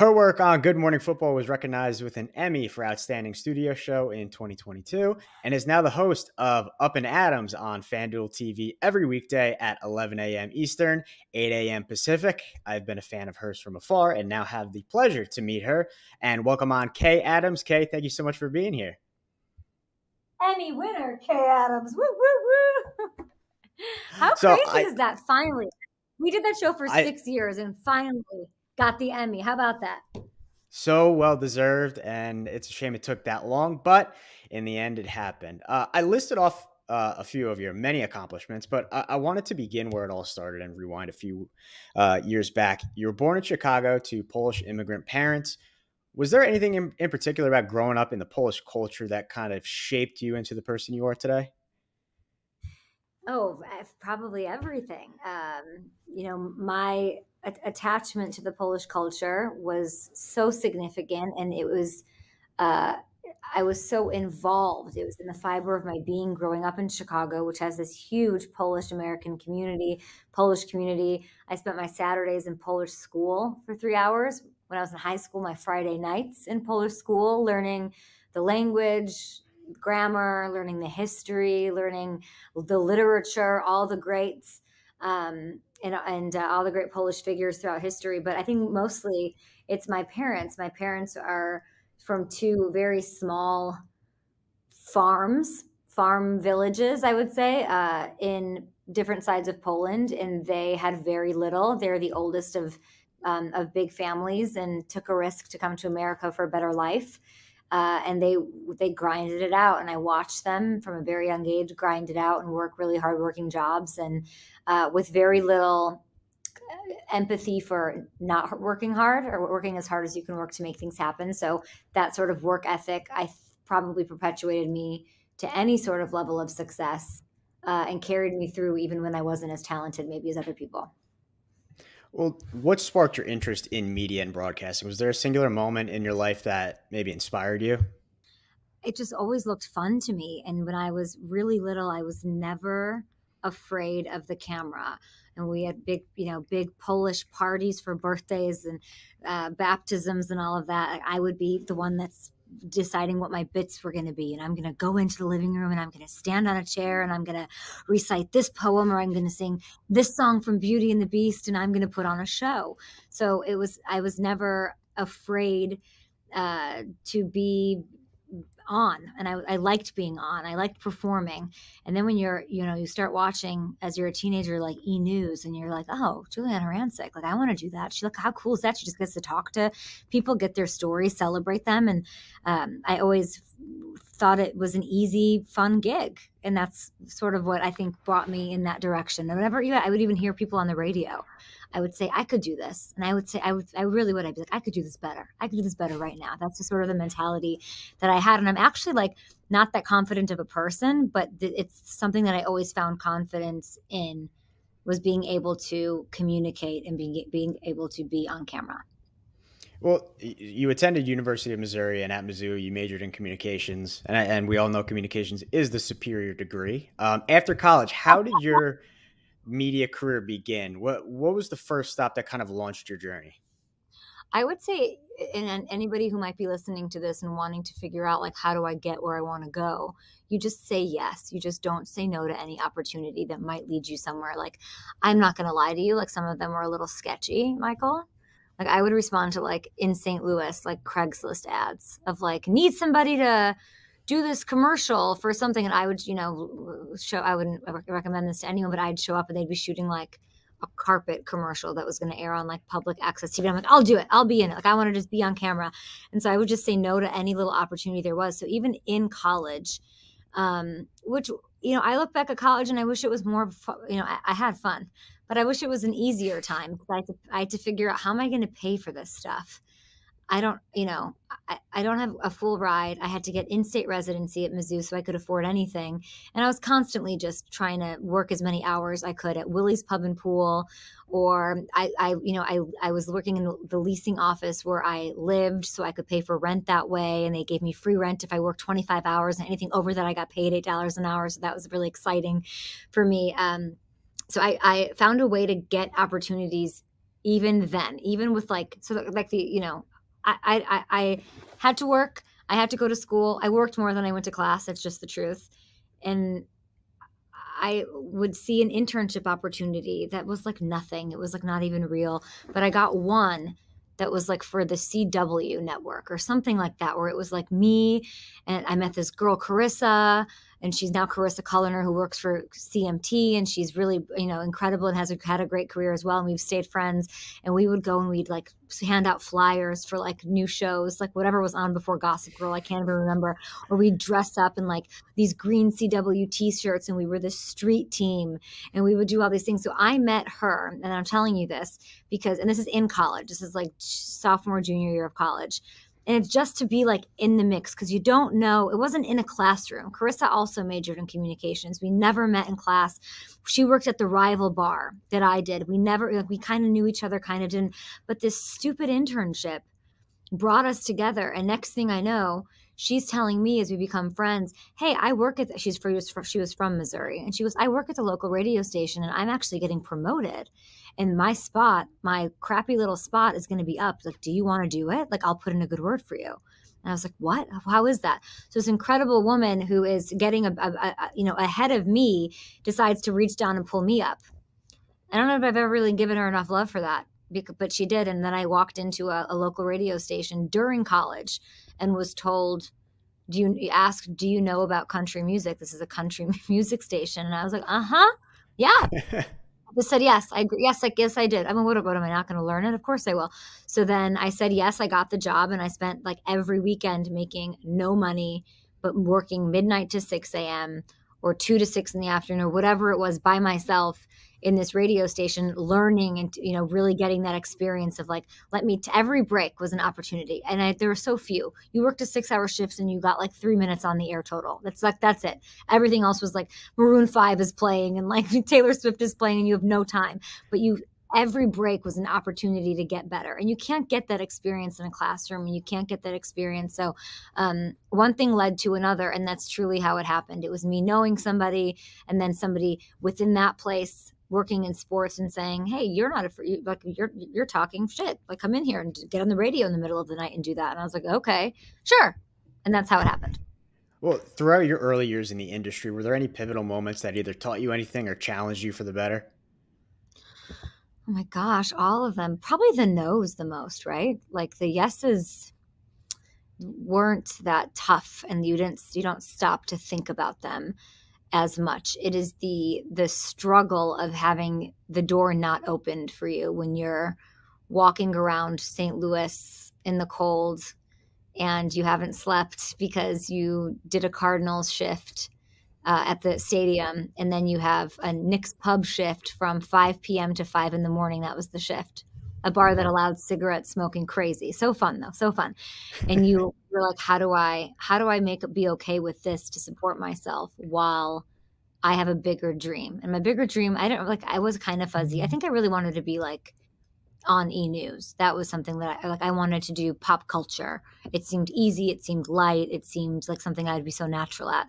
Her work on Good Morning Football was recognized with an Emmy for Outstanding Studio Show in 2022 and is now the host of Up and Adams on Fan Duel TV every weekday at 11 a.m. Eastern, 8 a.m. Pacific. I've been a fan of hers from afar and now have the pleasure to meet her. And welcome on Kay Adams. Kay, thank you so much for being here. Emmy winner, Kay Adams. Woo, woo, woo. How crazy is that? Finally. We did that show for 6 years and finally got the Emmy. How about that? So well deserved, and it's a shame it took that long, but in the end, it happened. I listed off a few of your many accomplishments, but I wanted to begin where it all started and rewind a few years back. You were born in Chicago to Polish immigrant parents. Was there anything in particular about growing up in the Polish culture that kind of shaped you into the person you are today? Oh, probably everything. My attachment to the Polish culture was so significant, and it was, I was so involved. It was in the fiber of my being growing up in Chicago, which has this huge Polish American Polish community. I spent my Saturdays in Polish school for 3 hours. When I was in high school, my Friday nights in Polish school, learning the language, grammar, learning the history, learning the literature, all the greats, and all the great Polish figures throughout history. But I think mostly it's my parents. My parents are from two very small farm villages, I would say, in different sides of Poland, and they had very little. They're the oldest of big families and took a risk to come to America for a better life. And they grinded it out, and I watched them from a very young age grind it out and work really hardworking jobs, and with very little empathy for not working hard or working as hard as you can work to make things happen. So that sort of work ethic, probably perpetuated me to any sort of level of success, and carried me through even when I wasn't as talented maybe as other people. Well, what sparked your interest in media and broadcasting? Was there a singular moment in your life that maybe inspired you? It just always looked fun to me. And when I was really little, I was never afraid of the camera. And we had big Polish parties for birthdays and baptisms and all of that. I would be the one that's deciding what my bits were going to be, and I'm going to go into the living room and I'm going to stand on a chair and I'm going to recite this poem, or I'm going to sing this song from Beauty and the Beast, and I'm going to put on a show. So I was never afraid to be on, and I liked being on. I liked performing. And then when you start watching as you're a teenager, like E! News, and you're like, oh, Juliana Rancic, like I want to do that. How cool is that? She just gets to talk to people, get their stories, celebrate them. And I always thought it was an easy, fun gig. And that's sort of what I think brought me in that direction. And whenever I would even hear people on the radio, I would say, I could do this. And I would say, I'd be like, I could do this better. I could do this better right now. That's the sort of the mentality that I had. And I'm actually like not that confident of a person, but it's something that I always found confidence in, was being able to communicate and being able to be on camera. Well, you attended University of Missouri, and at Mizzou, you majored in communications, and we all know communications is the superior degree. After college, how did your media career begin? What was the first stop that kind of launched your journey? I would say, and anybody who might be listening to this and wanting to figure out, like, how do I get where I want to go? You just say yes. You just don't say no to any opportunity that might lead you somewhere. Like, I'm not going to lie to you. Like, some of them were a little sketchy, Michael. Like, I would respond to, like, in St. Louis, like Craigslist ads of like, need somebody to do this commercial for something. And I would, I wouldn't recommend this to anyone, but I'd show up and they'd be shooting like a carpet commercial that was going to air on like public access TV. I'm like, I'll do it. I'll be in it. Like, I want to just be on camera. And so I would just say no to any little opportunity there was. So even in college, which, I look back at college and I wish it was more, I had fun, but I wish it was an easier time, because I had to figure out, how am I going to pay for this stuff? I don't have a full ride. I had to get in-state residency at Mizzou so I could afford anything. And I was constantly just trying to work as many hours I could at Willie's Pub and Pool, or I was working in the leasing office where I lived so I could pay for rent that way. And they gave me free rent if I worked 25 hours, and anything over that I got paid $8 an hour. So that was really exciting for me. So I found a way to get opportunities even then, even with like, so like the, I had to work. I had to go to school. I worked more than I went to class. That's just the truth. And I would see an internship opportunity that was like nothing. It was like not even real. But I got one that was like for the CW network or something like that, where it was like me and I met this girl, Carissa, and she's now Carissa Culliner, who works for CMT, and she's really, incredible and had a great career as well. And we've stayed friends, and we would go and we'd like hand out flyers for like new shows, like whatever was on before Gossip Girl. I can't even remember. Or we'd dress up in like these green CW t-shirts, and we were the street team, and we would do all these things. So I met her, and I'm telling you this because, and this is in college, this is like sophomore, junior year of college. And it's just to be like in the mix, because you don't know, it wasn't in a classroom. Carissa also majored in communications. We never met in class. She worked at the rival bar that I did. We never, like, we kind of knew each other, kind of didn't. But this stupid internship brought us together. And next thing I know, she's telling me as we become friends, hey, I work at, she was from Missouri. And she goes, I work at the local radio station, and I'm actually getting promoted. And my spot, my crappy little spot, is going to be up. Like, do you want to do it? Like, I'll put in a good word for you. And I was like, what? How is that? So this incredible woman who is getting ahead of me decides to reach down and pull me up. I don't know if I've ever really given her enough love for that, but she did. And then I walked into a local radio station during college and was told, do you know about country music? This is a country music station. And I was like, yeah. I just said, yes, I agree. Yes, I guess I did. I mean, what am I not going to learn it? Of course I will. So then I said, yes, I got the job, and I spent like every weekend making no money, but working midnight to 6 a.m. or 2 to 6 in the afternoon or whatever it was by myself in this radio station, learning and, really getting that experience of like, every break was an opportunity. And there were so few. You worked a 6-hour shifts and you got like 3 minutes on the air total. That's it. Everything else was like Maroon 5 is playing and like Taylor Swift is playing, and you have no time. But every break was an opportunity to get better. And you can't get that experience in a classroom, and you can't get that experience. So one thing led to another, and that's truly how it happened. It was me knowing somebody, and then somebody within that place working in sports and saying, hey, you're not you're talking shit. Like, come in here and get on the radio in the middle of the night and do that. And I was like, okay, sure. And that's how it happened. Well, throughout your early years in the industry, were there any pivotal moments that either taught you anything or challenged you for the better? Oh my gosh, all of them. Probably the no's the most, right? Like the yeses weren't that tough, and you don't stop to think about them as much. It is the struggle of having the door not opened for you when you're walking around St. Louis in the cold and you haven't slept because you did a Cardinals shift at the stadium, and then you have a Knicks pub shift from 5 p.m. to 5 in the morning. That was the shift. A bar that allowed cigarette smoking. Crazy. So fun though. So fun. And you're like, how do I be okay with this to support myself while I have a bigger dream? And my bigger dream, I was kind of fuzzy. I think I really wanted to be like on E! News. That was something that I wanted to do pop culture. It seemed easy. It seemed light. It seemed like something I'd be so natural at.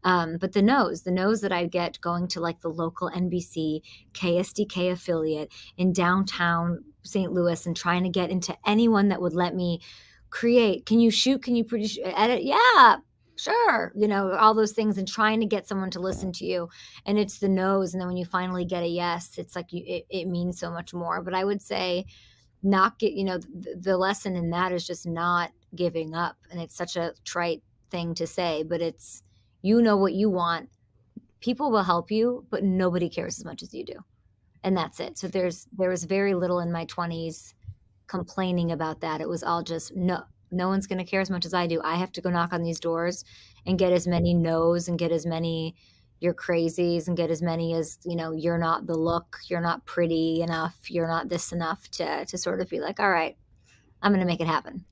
But the no's that I'd get going to like the local NBC, KSDK affiliate in downtown St. Louis and trying to get into anyone that would let me create. Can you shoot? Can you produce? Edit? Yeah. Sure. All those things, and trying to get someone to listen to you. And it's the no's. And then when you finally get a yes, it's like it means so much more. But I would say the lesson in that is just not giving up. And it's such a trite thing to say, but it's, what you want. People will help you, but nobody cares as much as you do. And that's it. So there was very little in my 20s complaining about that. It was all just, no one's going to care as much as I do. I have to go knock on these doors and get as many no's and get as many you're crazies and get as many as, you're not the look, you're not pretty enough, you're not this enough to sort of be like, all right, I'm going to make it happen.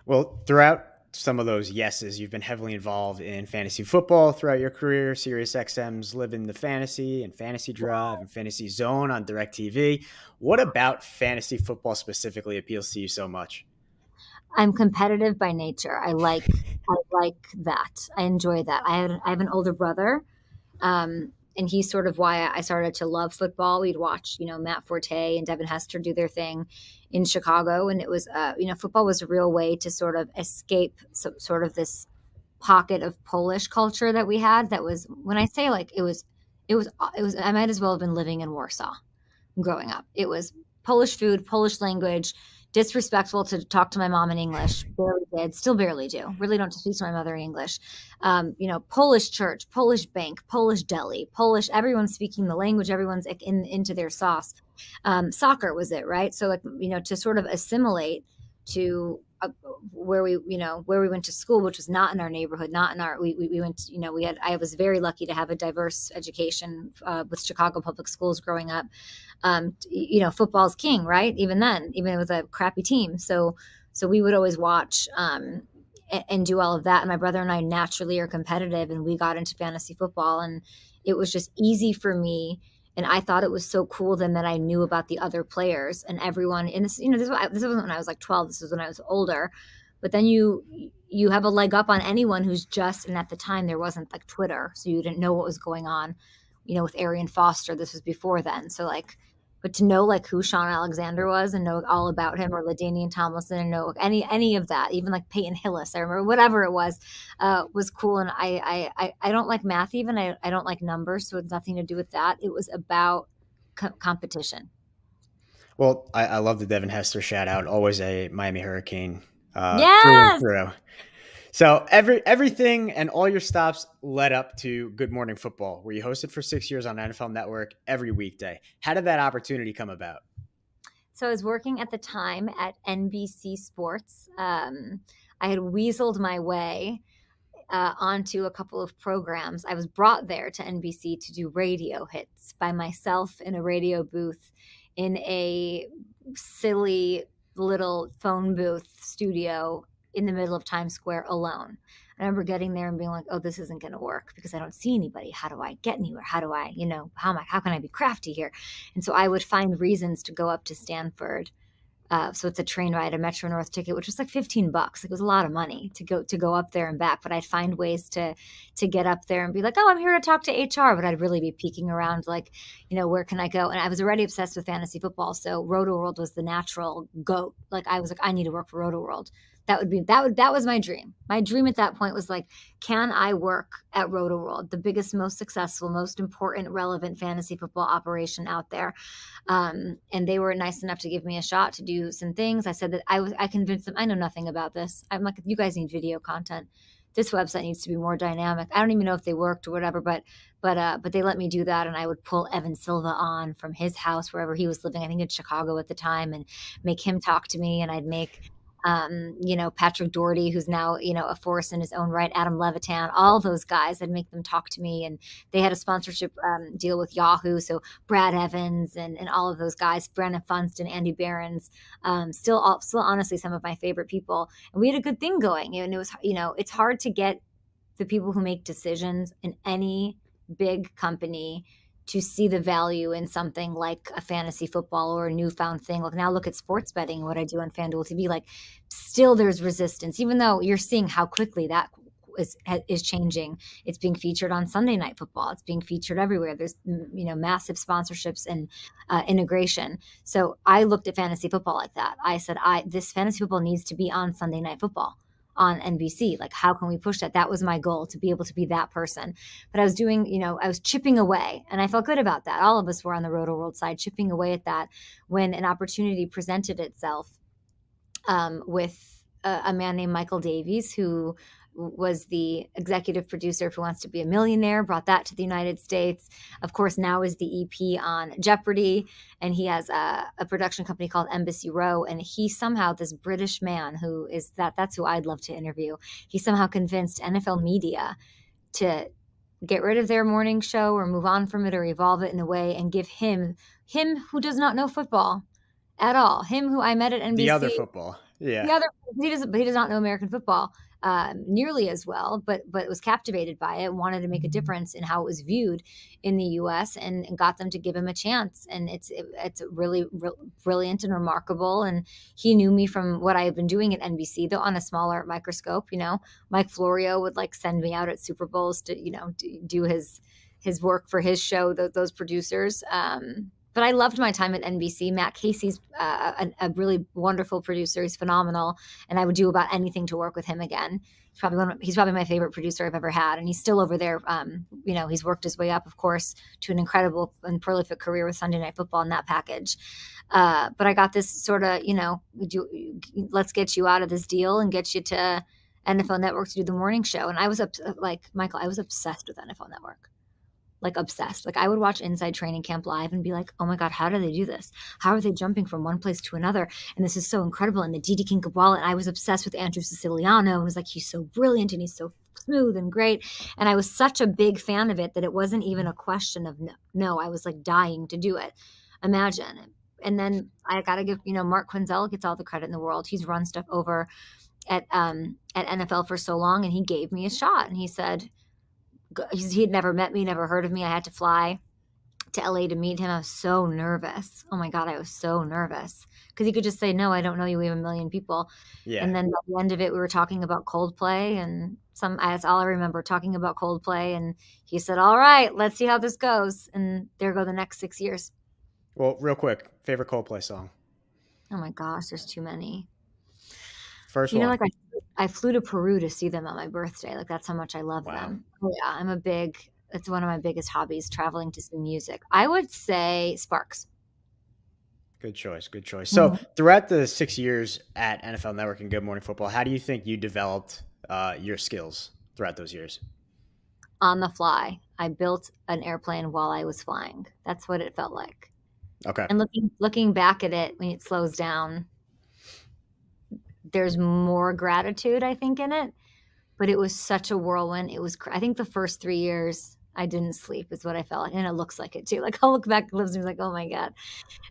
Well, throughout some of those yeses, you've been heavily involved in fantasy football throughout your career. SiriusXM's Living the Fantasy and Fantasy Drive and Fantasy Zone on DirecTV. What about fantasy football specifically appeals to you so much? I'm competitive by nature. I like that. I enjoy that. I have an older brother, And he's sort of why I started to love football. We'd watch, Matt Forte and Devin Hester do their thing in Chicago. And it was, football was a real way to sort of escape sort of this pocket of Polish culture that we had. That was, when I say like, I might as well have been living in Warsaw growing up. It was Polish food, Polish language, disrespectful to talk to my mom in English. Barely did, still barely do. Really don't speak to my mother in English. Polish church, Polish bank, Polish deli, Polish, everyone's speaking the language, everyone's into their sauce. Soccer was it, right? So like, to sort of assimilate to where we went to school, which was not in our neighborhood, not in our, we went, I was very lucky to have a diverse education with Chicago public schools growing up. Football's king, right? Even then, even with a crappy team. So we would always watch and do all of that. And my brother and I naturally are competitive, and we got into fantasy football, and it was just easy for me. And I thought it was so cool then that I knew about the other players and everyone in this, this wasn't when I was like 12, this was when I was older. But then you have a leg up on anyone who's just, and at the time there wasn't like Twitter, so you didn't know what was going on, with Arian Foster. This was before then. So like, but to know like who Sean Alexander was and know all about him, or LaDainian Tomlinson, and know any of that, even like Peyton Hillis, I remember, whatever it was cool. And I don't like math, even I don't like numbers, so it's nothing to do with that. It was about competition. Well, I love the Devin Hester shout out. Always a Miami Hurricane through and Yes. through. So everything and all your stops led up to Good Morning Football, where you hosted for 6 years on NFL Network every weekday. How did that opportunity come about? So I was working at the time at NBC Sports. I had weaseled my way onto a couple of programs. I was brought there to NBC to do radio hits by myself in a radio booth in a silly little phone booth studio in the middle of Times Square alone. I remember getting there and being like, oh, this isn't going to work because I don't see anybody. How do I get anywhere? How do I, how can I be crafty here? And so I would find reasons to go up to Stanford. So it's a train ride, a Metro North ticket, which was like $15. It was a lot of money to go up there and back. But I'd find ways to get up there and be like, oh, I'm here to talk to HR. But I'd really be peeking around like, where can I go? And I was already obsessed with fantasy football. So Roto World was the natural goat. Like I was like, I need to work for Roto World. That was my dream. My dream at that point was like, can I work at Roto World, the biggest, most successful, most important, relevant fantasy football operation out there? And they were nice enough to give me a shot to do some things. I said that I convinced them, I know nothing about this. I'm like, you guys need video content. This website needs to be more dynamic. I don't even know if they worked or whatever, but they let me do that. And I would pull Evan Silva on from his house, wherever he was living, I think in Chicago at the time, and make him talk to me. And I'd make Patrick Doherty, who's now, a force in his own right, Adam Levitan, all those guys, I'd make them talk to me. And they had a sponsorship deal with Yahoo. So Brad Evans and all of those guys, Brandon Funston, Andy Behrens, still honestly some of my favorite people. And we had a good thing going. And it was, it's hard to get the people who make decisions in any big company to see the value in something like a fantasy football or a newfound thing. Like now look at sports betting and what I do on Fan Duel TV. Like still there's resistance, even though you're seeing how quickly that is changing. It's being featured on Sunday Night Football. It's being featured everywhere. There's, massive sponsorships and integration. So I looked at fantasy football like that. I said, this fantasy football needs to be on Sunday Night Football on NBC. Like, how can we push that? That was my goal, to be able to be that person. But I was doing, I was chipping away, and I felt good about that. All of us were on the Roto World side, chipping away at that, when an opportunity presented itself with a man named Michael Davies, who was the executive producer of Who Wants to Be a Millionaire, brought that to the United States. Of course, now is the EP on Jeopardy, and he has a production company called Embassy Row. And he somehow, this British man who is that's who I'd love to interview. He somehow convinced NFL media to get rid of their morning show or move on from it or evolve it in a way and give him who does not know football at all, him who I met at NBC. The other football. Yeah. He does not know American football nearly as well, but was captivated by it, wanted to make a difference in how it was viewed in the U.S. and got them to give him a chance. And it's really brilliant and remarkable. And he knew me from what I had been doing at NBC, though on a smaller microscope. Mike Florio would like send me out at Super Bowls to do his his work for his show, those producers. But I loved my time at NBC. Matt Casey's a really wonderful producer. He's phenomenal, and I would do about anything to work with him again. He's probably my favorite producer I've ever had, and he's still over there. He's worked his way up, of course, to an incredible and prolific career with Sunday Night Football in that package. But I got this sort of, let's get you out of this deal and get you to NFL Network to do the morning show. And I was like Michael, I was obsessed with NFL Network. Like obsessed. Like I would watch Inside Training Camp live and be like, oh my God, how do they do this? How are they jumping from one place to another? And this is so incredible. And the Didi Kinkabwala, and I was obsessed with Andrew Siciliano and was like, he's so brilliant and he's so smooth and great. And I was such a big fan of it that it wasn't even a question of no, I was like dying to do it. Imagine. And then I got to give, Mark Quinzel gets all the credit in the world. He's run stuff over at NFL for so long, and he gave me a shot. And he said, he had never met me, never heard of me. I had to fly to LA to meet him. I was so nervous. Oh my God, I was so nervous because he could just say, no, I don't know you. We have 1 million people. Yeah. And then at the end of it, we were talking about Coldplay, and that's all I remember, talking about Coldplay. And he said, all right, let's see how this goes. And there go the next 6 years. Well, real quick, favorite Coldplay song? Oh my gosh, there's too many. First one. Like I flew to Peru to see them on my birthday. Like that's how much I love them. Oh, yeah, it's one of my biggest hobbies, traveling to see music. I would say Sparks. Good choice. Good choice. So throughout the 6 years at NFL Network and Good Morning Football, how do you think you developed your skills throughout those years? On the fly. I built an airplane while I was flying. That's what it felt like. Okay. And looking back at it, when it slows down, there's more gratitude, I think, in it. But it was such a whirlwind. I think the first 3 years I didn't sleep is what I felt like. And it looks like it too. Like I'll look back at lives and be like, oh my God.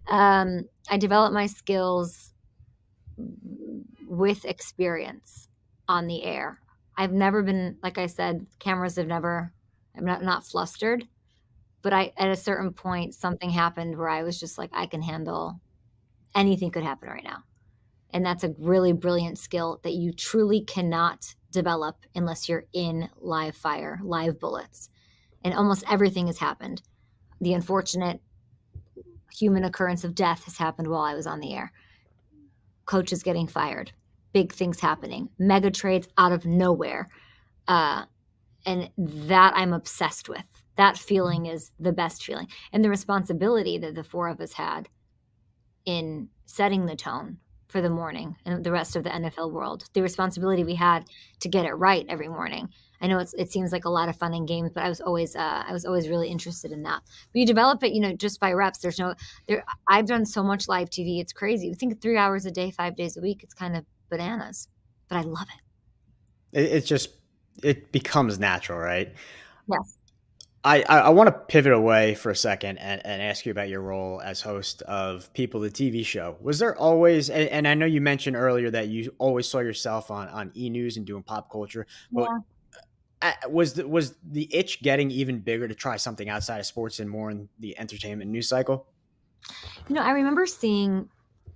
I developed my skills with experience on the air. I've never been, like I said, I'm not flustered. But at a certain point, something happened where I was just like, I can handle anything could happen right now. And that's a really brilliant skill that you truly cannot develop unless you're in live fire, live bullets. And almost everything has happened. The unfortunate human occurrence of death has happened while I was on the air. Coaches getting fired, big things happening, mega trades out of nowhere. And that I'm obsessed with. That feeling is the best feeling. And the responsibility that the four of us had in setting the tone for the morning and the rest of the NFL world, the responsibility we had to get it right every morning. I know it seems like a lot of fun and games, but I was always really interested in that. But you develop it, just by reps. I've done so much live TV. It's crazy. I think 3 hours a day, 5 days a week. It's kind of bananas, but I love it. It becomes natural, right? Yes. I want to pivot away for a second and ask you about your role as host of People, the TV show. Was there always, and I know you mentioned earlier that you always saw yourself on E-News and doing pop culture, but was the itch getting even bigger to try something outside of sports and more in the entertainment news cycle? I remember seeing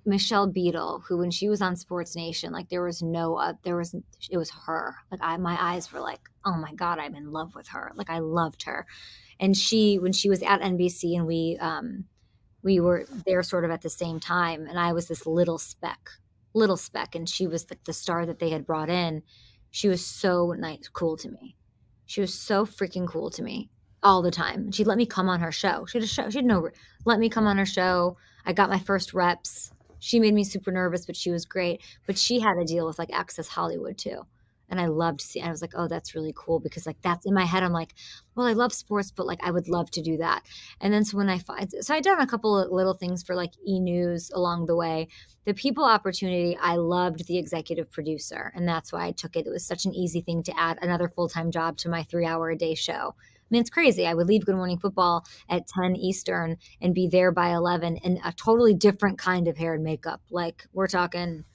Michelle Beadle, who when she was on Sports Nation, like it was her. Like my eyes were like, oh my God, I'm in love with her. Like I loved her. And when she was at NBC and we were there sort of at the same time, and I was this little speck, and she was the star that they had brought in. She was so cool to me. She was so freaking cool to me all the time. She'd let me come on her show. Let me come on her show. I got my first reps. She made me super nervous, but she was great. But she had to deal with like Access Hollywood too. And I loved seeing, I was like, oh, that's really cool. Because like, that's in my head. I'm like, well, I love sports, but like, I would love to do that. And then so I'd done a couple of little things for like E-News along the way. The People opportunity, I loved the executive producer. And that's why I took it. It was such an easy thing to add another full-time job to my 3-hour-a-day show. I mean, it's crazy. I would leave Good Morning Football at 10 Eastern and be there by 11 in a totally different kind of hair and makeup. Like we're talking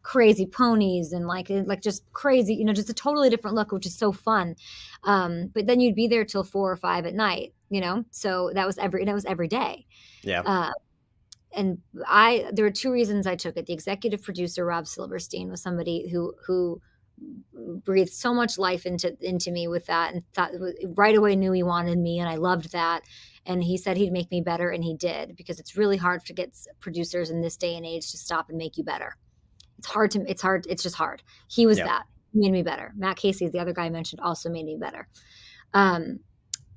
crazy ponies and like just crazy, just a totally different look, which is so fun. But then you'd be there till 4 or 5 at night, so that was every day. Yeah. And there were 2 reasons I took it. The executive producer, Rob Silverstein, was somebody who breathed so much life into me with that, and thought right away knew he wanted me, and I loved that. And he said he'd make me better, and he did, because it's really hard to get producers in this day and age to stop and make you better. It's just hard. He was Yep. that. He made me better. Matt Casey, the other guy I mentioned, also made me better. Um,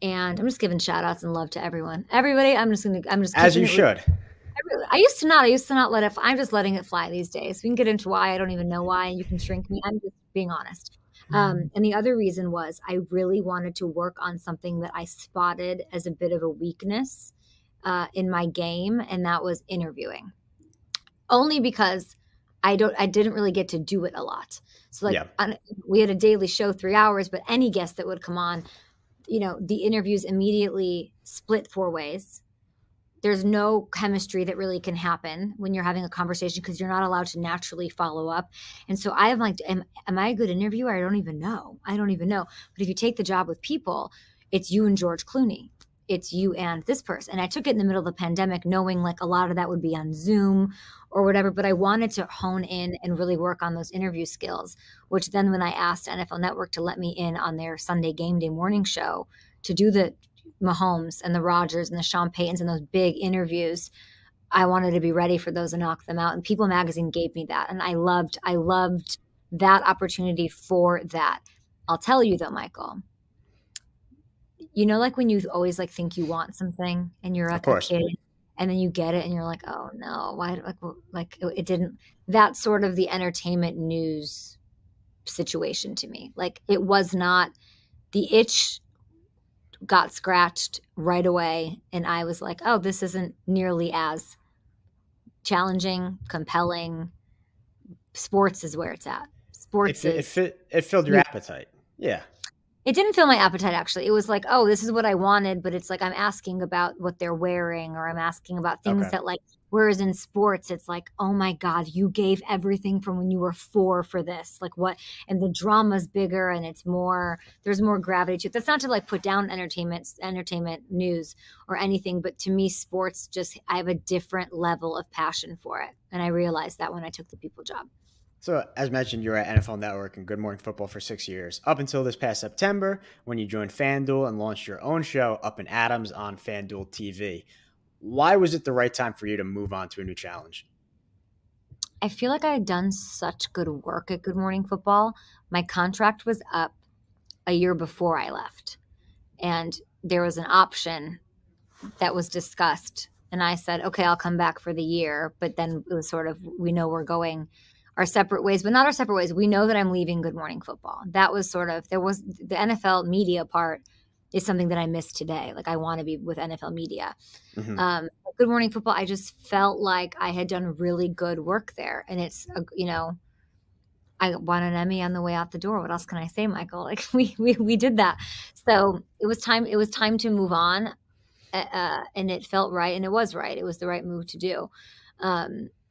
and I'm just giving shout outs and love to everyone. Everybody, I'm just As kicking you it with. should. I used to not let it. I'm just letting it fly these days. We can get into why. I don't even know why. You can shrink me. I'm just being honest. And the other reason was I really wanted to work on something that I spotted as a bit of a weakness in my game, and that was interviewing. Only because I didn't really get to do it a lot. So like Yeah. we had a daily show, 3 hours, but any guest that would come on, the interviews immediately split 4 ways. There's no chemistry that really can happen when you're having a conversation, because you're not allowed to naturally follow up. And so I am like, am I a good interviewer? I don't even know. But if you take the job with people, it's you and George Clooney. It's you and this person. And I took it in the middle of the pandemic, knowing like a lot of that would be on Zoom or whatever. But I wanted to hone in and really work on those interview skills, which then when I asked NFL Network to let me in on their Sunday game day morning show to do the Mahomes and the Rodgers and the Sean Paytons and those big interviews, I wanted to be ready for those and knock them out. And People Magazine gave me that. And I loved that opportunity for that. I'll tell you though, Michael, like when you always like think you want something and you're Of like a course. kid, and then you get it and you're like, oh no, why, like it didn't. That's sort of the entertainment news situation to me. Like, it was not, the itch got scratched right away, and I was like, oh, this isn't nearly as challenging, compelling. Sports is where it's at. Sports is. It filled your appetite. Yeah. It didn't fill my appetite, actually. It was like, oh, this is what I wanted, but it's like I'm asking about what they're wearing, or I'm asking about things Okay. that, like, whereas in sports, it's like, oh my God, you gave everything from when you were 4 for this. Like, what? And the drama's bigger, and there's more gravity to it. That's not to like put down entertainment news or anything, but to me, sports I have a different level of passion for it. And I realized that when I took the people job. So, as mentioned, you were at NFL Network and Good Morning Football for 6 years, up until this past September when you joined Fan Duel and launched your own show, Up and Adams, on Fan Duel TV. Why was it the right time for you to move on to a new challenge? I feel like I had done such good work at Good Morning Football. My contract was up a year before I left, and there was an option that was discussed. And I said, okay, I'll come back for the year. But then it was sort of, we know we're going our separate ways, but not our separate ways. We know that I'm leaving Good Morning Football. That was sort of, there was the NFL media part is something that I miss today. Like, I want to be with NFL media. Hmm. Good Morning Football, I just felt like I had done really good work there. And it's, I won an Emmy on the way out the door. What else can I say, Michael? Like, we did that. So it was time to move on. And it felt right, and it was right. It was the right move to do.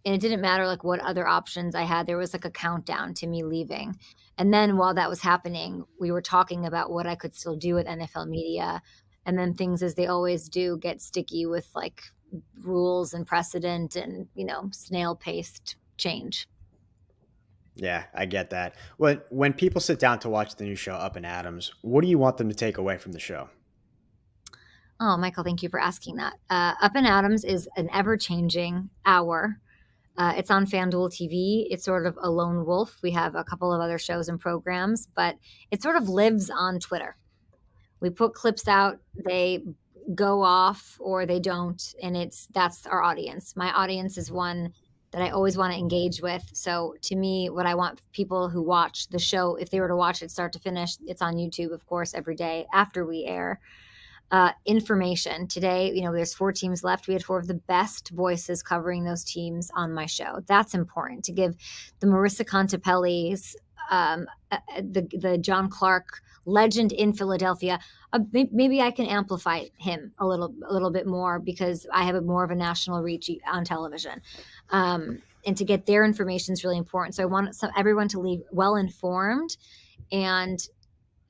And it didn't matter like what other options I had. There was like a countdown to me leaving. And then while that was happening, we were talking about what I could still do at NFL Media. And then things, as they always do, get sticky with like rules and precedent and, snail paced change. Yeah, I get that. When people sit down to watch the new show, Up and Adams, what do you want them to take away from the show? Oh, Michael, thank you for asking that. Up and Adams is an ever changing hour. It's on FanDuel TV. It's sort of a lone wolf. We have a couple of other shows and programs, but it sort of lives on Twitter. We put clips out, they go off or they don't, and that's our audience. My audience is one that I always want to engage with. So to me, what I want people who watch the show, if they were to watch it start to finish, it's on YouTube, of course, every day after we air. Information today, there's 4 teams left. We had 4 of the best voices covering those teams on my show. That's important to give the Marissa Contepelli's, the John Clark legend in Philadelphia. Maybe I can amplify him a little bit more because I have more of a national reach on television. And to get their information is really important. So I want everyone to leave well informed and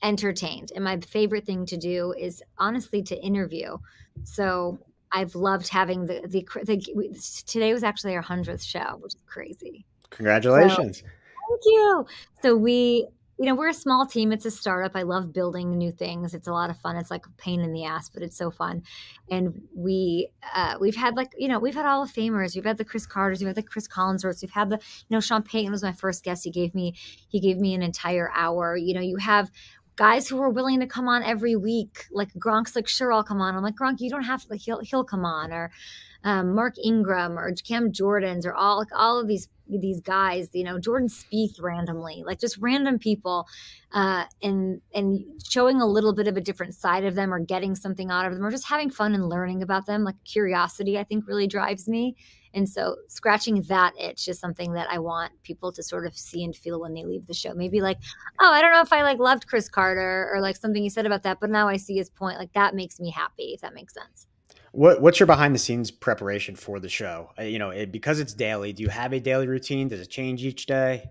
entertained. And my favorite thing to do is honestly to interview. So I've loved having today was actually our 100th show, which is crazy. So Congratulations. Thank you. So we're a small team. It's a startup. I love building new things. It's a lot of fun. It's like a pain in the ass, but it's so fun. And we've had like, we've had Hall of Famers. We've had the Chris Carters. We've had the Chris Collinsworths. We've had Sean Payton was my first guest. He gave me an entire hour. You have guys who are willing to come on every week. Like Gronk's like, sure, I'll come on. I'm like, Gronk, you don't have to, like, he'll come on. Or Mark Ingram or Cam Jordans or all of these guys, Jordan Spieth randomly, like just random people, and showing a little bit of a different side of them or getting something out of them or just having fun and learning about them. Like curiosity, I think really drives me. And so scratching that itch is something that I want people to sort of see and feel when they leave the show. Maybe like, oh, I don't know if I like loved Chris Carter or like something he said about that, but now I see his point. Like that makes me happy, if that makes sense. What's your behind the scenes preparation for the show? Because it's daily. Do you have a daily routine? Does it change each day?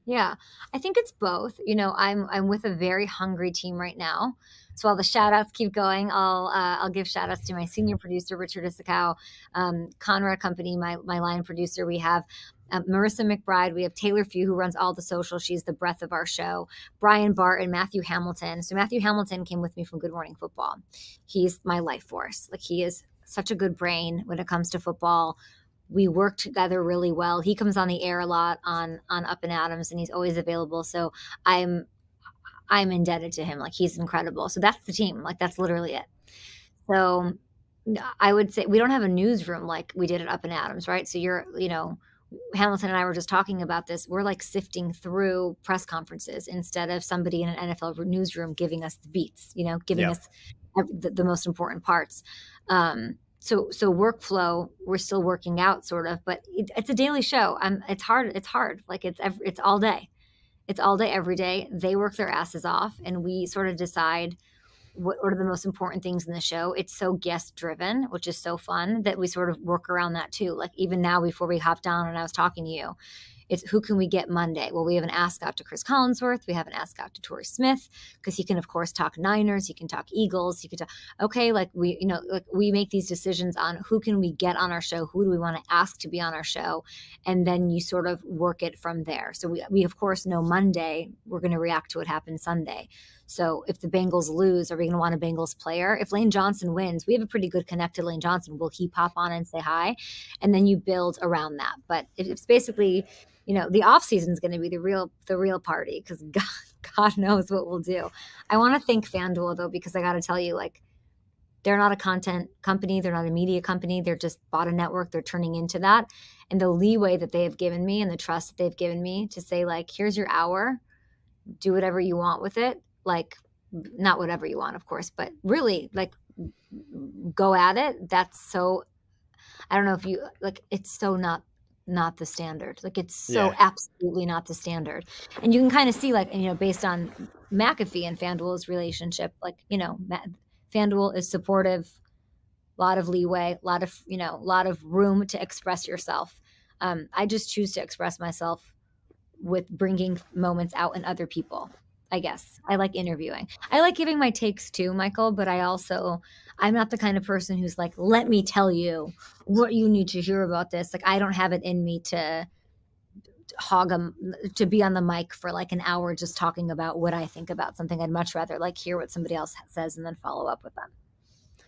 Yeah, I think it's both. I'm with a very hungry team right now. So while the shout outs keep going, I'll give shout outs to my senior producer, Richard Issacow, Conrad Company, my line producer. We have Marissa McBride. We have Taylor Few, who runs all the social. She's the breath of our show. Brian Barton, Matthew Hamilton. So Matthew Hamilton came with me from Good Morning Football. He's my life force. Like he is such a good brain when it comes to football. We work together really well. He comes on the air a lot on Up and Adams, and he's always available. So I'm indebted to him. Like he's incredible. So that's the team. Like that's literally it. So I would say we don't have a newsroom like we did at Up and Adams, right? So Hamilton and I were just talking about this. We're like sifting through press conferences instead of somebody in an NFL newsroom giving us the beats, giving Yeah. us the most important parts. So workflow, we're still working out sort of, but it's a daily show. It's hard. It's hard. Like it's all day. It's all day, every day. They work their asses off, and we sort of decide what are the most important things in the show. It's so guest driven, which is so fun that we sort of work around that too. Like even now, before we hopped down and I was talking to you, it's who can we get Monday? Well, we have an ask out to Chris Collinsworth. We have an ask out to Torrey Smith because he can, of course, talk Niners. He can talk Eagles. He can talk. Okay, like we make these decisions on who can we get on our show. Who do we want to ask to be on our show, and then you sort of work it from there. So we of course know Monday we're going to react to what happened Sunday. So if the Bengals lose, are we going to want a Bengals player? If Lane Johnson wins, we have a pretty good connect to Lane Johnson. Will he pop on and say hi? And then you build around that. But it's basically, the off season is going to be the real party because God knows what we'll do. I want to thank Fan Duel though, because I got to tell you, like, they're not a content company. They're not a media company. They're just bought a network. They're turning into that. And the leeway that they have given me and the trust that they've given me to say, like, here's your hour, do whatever you want with it. Like, not whatever you want, of course, but really, like, go at it. That's so, I don't know if you like, it's so not the standard. Like it's so Yeah. absolutely not the standard. And you can kind of see, like, based on McAfee and FanDuel's relationship, like, FanDuel is supportive, a lot of leeway, a lot of room to express yourself. I just choose to express myself with bringing moments out in other people. I guess I like interviewing. I like giving my takes too, Michael, but I'm not the kind of person who's like, let me tell you what you need to hear about this. Like, I don't have it in me to to be on the mic for like an hour just talking about what I think about something. I'd much rather like hear what somebody else says and then follow up with them.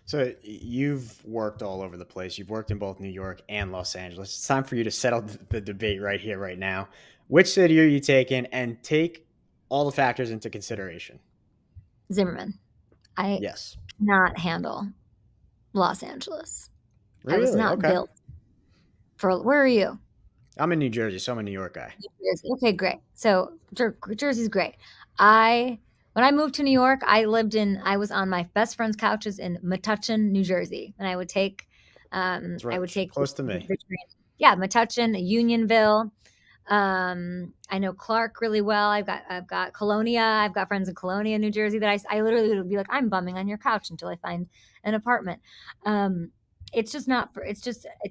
So you've worked all over the place. You've worked in both New York and Los Angeles. It's time for you to settle the debate right here, right now. Which city are you taking? And take all the factors into consideration. Zimmerman. I Yes. cannot handle Los Angeles. I was Really? not Okay. built for. Where are you? I'm in New Jersey, so I'm a New York guy. Jersey. Okay, great. So Jersey's great. When I moved to New York, I was on my best friend's couches in Metuchen, New Jersey, and It's I would right, take close to me. yeah, Metuchen, Unionville. I know Clark really well. I've got Colonia. I've got friends in Colonia, New Jersey that I literally would be like, I'm bumming on your couch until I find an apartment. It's just not for, it's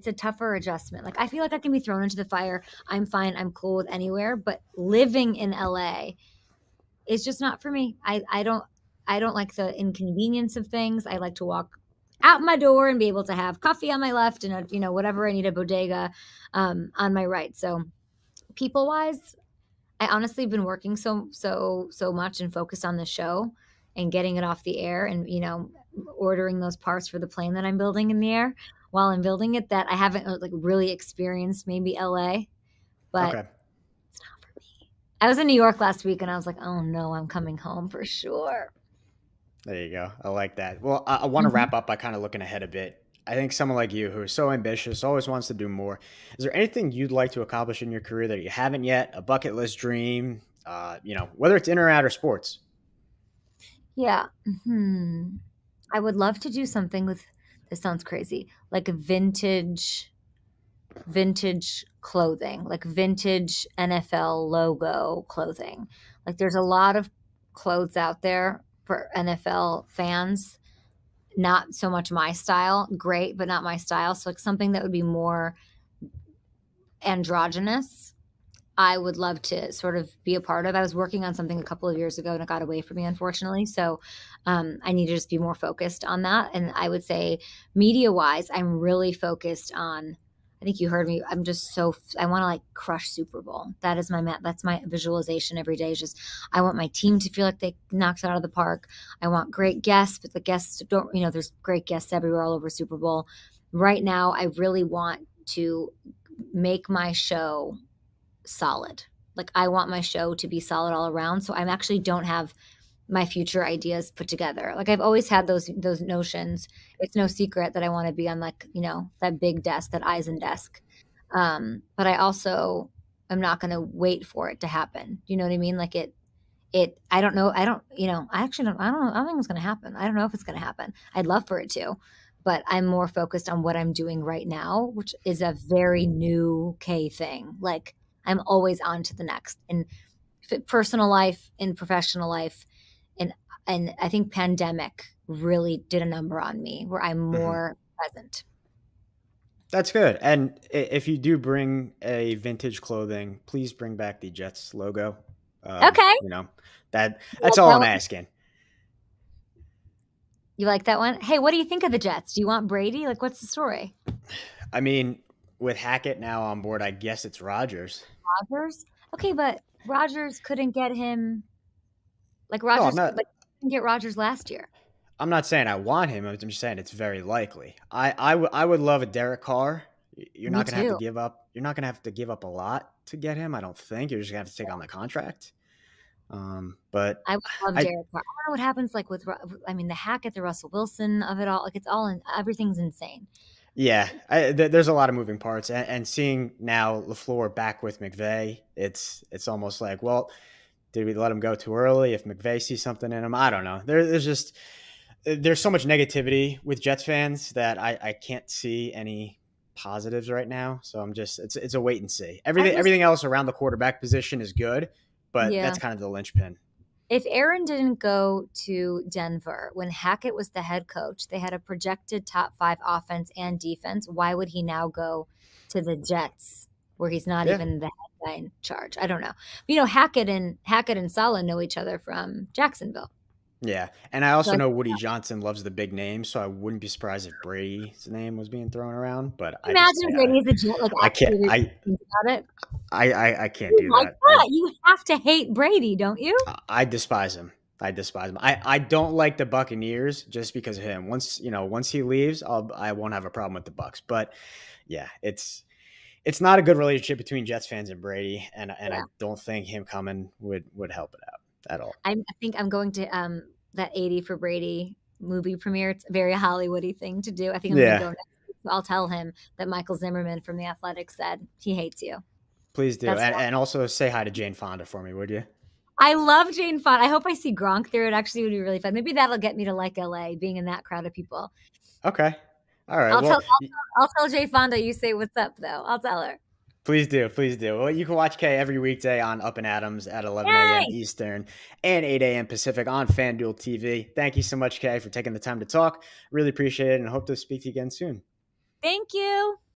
a tougher adjustment. Like I feel like I can be thrown into the fire. I'm fine. I'm cool with anywhere, but living in LA is just not for me. I don't like the inconvenience of things. I like to walk out my door and be able to have coffee on my left and whatever I need, a bodega on my right. So people wise, I honestly have been working so much and focused on the show and getting it off the air and, ordering those parts for the plane that I'm building in the air while I'm building it that I haven't like really experienced maybe LA, but Okay. it's not for me. I was in New York last week and I was like, oh no, I'm coming home for sure. There you go. I like that. Well, I want to Mhm. wrap up by kind of looking ahead a bit. I think someone like you who is so ambitious, always wants to do more. Is there anything you'd like to accomplish in your career that you haven't yet? A bucket list dream, whether it's in or out or sports. Yeah. I would love to do something with this sounds crazy, like a vintage clothing, like vintage NFL logo clothing. Like there's a lot of clothes out there for NFL fans, not so much my style, great, but not my style. So like something that would be more androgynous. I would love to sort of be a part of. I was working on something a couple of years ago and it got away from me, unfortunately. So I need to just be more focused on that. And I would say, media wise, I'm really focused on. I think you heard me. I'm just so I want to like crush Super Bowl. That is that's my visualization every day. Is just I want my team to feel like they knocked it out of the park. I want great guests, but the guests don't. There's great guests everywhere all over Super Bowl. Right now, I really want to make my show solid. Like I want my show to be solid all around. So I actually don't have my future ideas put together. Like I've always had those notions. It's no secret that I want to be on like, that big desk, that Eisen desk. But I also am not going to wait for it to happen. You know what I mean? Like I don't know. I don't, I actually don't, I don't know. I don't think it's going to happen. I don't know if it's going to happen. I'd love for it to, but I'm more focused on what I'm doing right now, which is a very new K thing. Like I'm always on to the next in personal life, in professional life. And, and I think pandemic really did a number on me where I'm Hmm. more present. That's good. And if you do bring a vintage clothing, please bring back the Jets logo. Um, Okay. you know, that's You like all that I'm one? asking. You like that one? Hey, what do you think of the Jets? Do you want Brady? Like, what's the story? I mean, with Hackett now on board, I guess it's Rodgers. Rodgers? Okay, but Rodgers couldn't get him. Like No, I'm Rodgers, not. like couldn't get Rodgers last year. I'm not saying I want him. I'm just saying it's very likely. I would love a Derek Carr. You're Me not gonna have to too. give up. You're not gonna have to give up a lot to get him. I don't think you're just gonna have to take on the contract. But I would love I Derek Carr. I don't know what happens like with. I mean, the Hackett, the Russell Wilson of it all. Like it's all in. Everything's insane. yeah, there's a lot of moving parts, and seeing now Lafleur back with McVay, it's almost like, well, did we let him go too early? If McVay sees something in him, I don't know. There's just there's so much negativity with Jets fans that I can't see any positives right now. So I'm just it's a wait and see. I just Everything else around the quarterback position is good, but yeah. that's kind of the linchpin. If Aaron didn't go to Denver when Hackett was the head coach, they had a projected top five offense and defense. Why would he now go to the Jets where he's not Yeah, even the head guy in charge? I don't know. But, Hackett and Saleh know each other from Jacksonville. yeah. And I So also I know Woody Johnson loves the big names, so I wouldn't be surprised if Brady's name was being thrown around. But imagine Brady's a Jet, like I can't actually think about it. I can't You do like that. And that. You have to hate Brady, don't you? I despise him. I despise him. I don't like the Buccaneers just because of him. Once he leaves, I won't have a problem with the Bucks. But yeah, it's not a good relationship between Jets fans and Brady, and Yeah. I don't think him coming would help it out at all. I think I'm going to that 80 for Brady movie premiere. It's a very Hollywoody thing to do. I think I'm going to Yeah, go next week. I'll tell him that Michael Zimmerman from The Athletic said he hates you. please do, That's and also say hi to Jane Fonda for me, would you? I love Jane Fonda. I hope I see Gronk there. It actually would be really fun. Maybe that'll get me to like LA, being in that crowd of people. Okay, all right. I'll tell Well, I'll tell Jane Fonda you say what's up though. I'll tell her. please do, please do. Well, you can watch Kay every weekday on Up and Adams at 11 a.m. Yay! Eastern and 8 a.m. Pacific on Fan Duel TV. Thank you so much, Kay, for taking the time to talk. Really appreciate it and hope to speak to you again soon. Thank you.